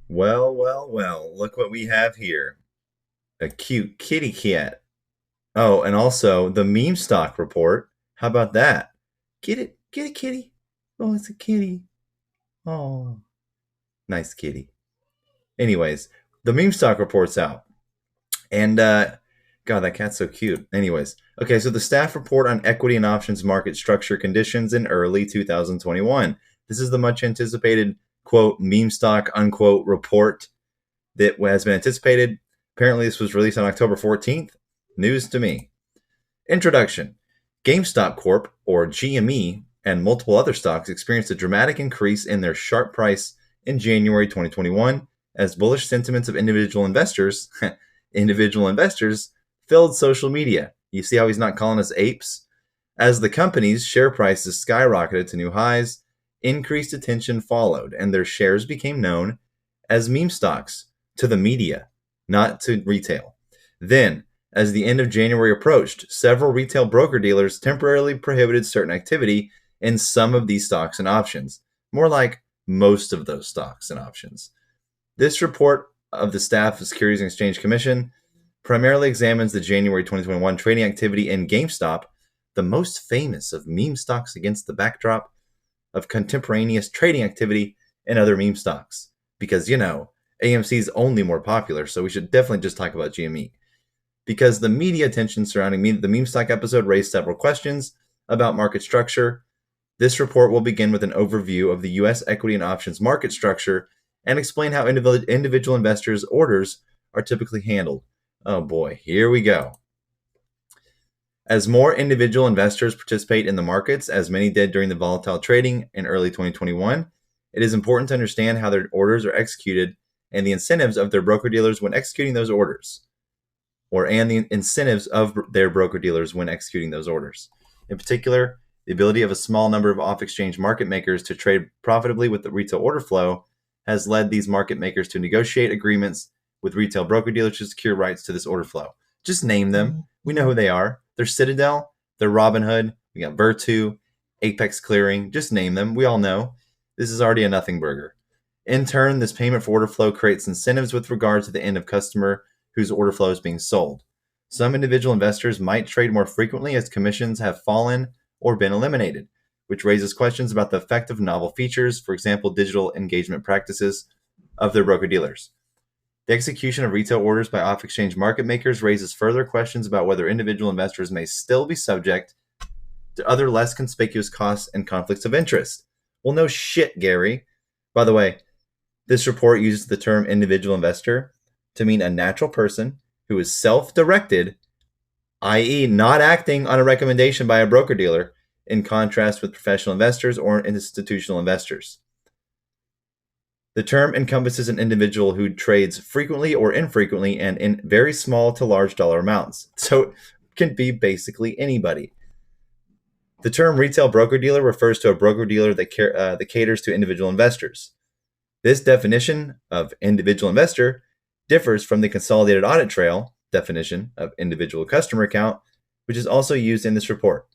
Well, well, well, look what we have here. A cute kitty cat. Oh, and also the meme stock report. How about that? Get it? Get it, kitty? Oh, it's a kitty. Oh, nice kitty. Anyways, the meme stock report's out. And God, that cat's so cute. Anyways, okay, so the staff report on equity and options market structure conditions in early 2021. This is the much anticipated quote meme stock unquote report that has been anticipated. Apparently, this was released on October 14th. News to me. Introduction. GameStop Corp, or GME, and multiple other stocks experienced a dramatic increase in their sharp price in January 2021 as bullish sentiments of individual investors filled social media. You see how he's not calling us apes? As the company's share prices skyrocketed to new highs, increased attention followed, and their shares became known as meme stocks to the media, not to retail. Then, as the end of January approached, several retail broker-dealers temporarily prohibited certain activity in some of these stocks and options, more like most of those stocks and options. This report of the staff of the Securities and Exchange Commission primarily examines the January 2021 trading activity in GameStop, the most famous of meme stocks against the backdrop of contemporaneous trading activity in other meme stocks. Because, AMC is only more popular, so we should definitely just talk about GME. Because the media attention surrounding the meme stock episode raised several questions about market structure, this report will begin with an overview of the U.S. equity and options market structure and explain how individual investors' orders are typically handled. Oh boy, here we go. As more individual investors participate in the markets, as many did during the volatile trading in early 2021, it is important to understand how their orders are executed and the incentives of their broker-dealers when executing those orders, and the incentives of their broker-dealers when executing those orders. In particular, the ability of a small number of off-exchange market makers to trade profitably with the retail order flow has led these market makers to negotiate agreements with retail broker-dealers to secure rights to this order flow. Just name them. We know who they are. They're Citadel, they're Robinhood, we got Virtu, Apex Clearing. Just name them. We all know. This is already a nothing burger. In turn, this payment for order flow creates incentives with regard to the end of customer whose order flow is being sold. Some individual investors might trade more frequently as commissions have fallen or been eliminated, which raises questions about the effect of novel features, for example, digital engagement practices of their broker-dealers. The execution of retail orders by off-exchange market makers raises further questions about whether individual investors may still be subject to other less conspicuous costs and conflicts of interest. Well, no shit, Gary. By the way, this report uses the term individual investor to mean a natural person who is self-directed, i.e., not acting on a recommendation by a broker-dealer, in contrast with professional investors or institutional investors. The term encompasses an individual who trades frequently or infrequently and in very small to large dollar amounts. So it can be basically anybody. The term retail broker-dealer refers to a broker-dealer that caters to individual investors. This definition of individual investor differs from the consolidated audit trail definition of individual customer account, which is also used in this report.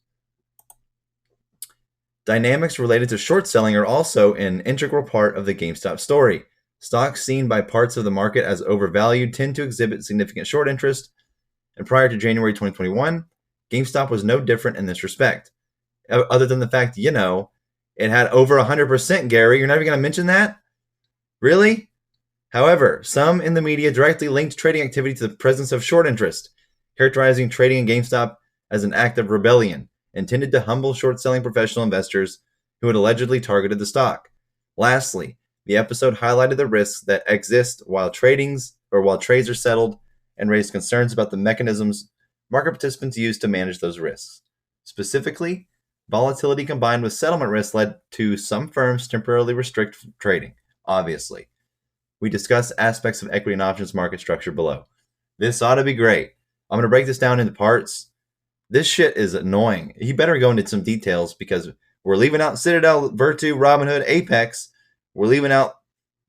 Dynamics related to short selling are also an integral part of the GameStop story. Stocks seen by parts of the market as overvalued tend to exhibit significant short interest, and prior to January 2021, GameStop was no different in this respect. Other than the fact, it had over 100%, Gary. You're not even going to mention that? Really? However, some in the media directly linked trading activity to the presence of short interest, characterizing trading in GameStop as an act of rebellion intended to humble short-selling professional investors who had allegedly targeted the stock. Lastly, the episode highlighted the risks that exist while trades are settled and raised concerns about the mechanisms market participants use to manage those risks. Specifically, volatility combined with settlement risk led to some firms temporarily restrict trading, obviously. We discuss aspects of equity and options market structure below. This ought to be great. I'm going to break this down into parts. This shit is annoying. You better go into some details because we're leaving out Citadel, Virtu, Robinhood, Apex. We're leaving out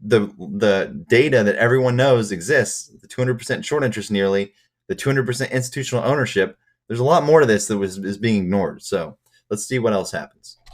the data that everyone knows exists, the 200% short interest nearly, the 200% institutional ownership. There's a lot more to this that is being ignored. So let's see what else happens.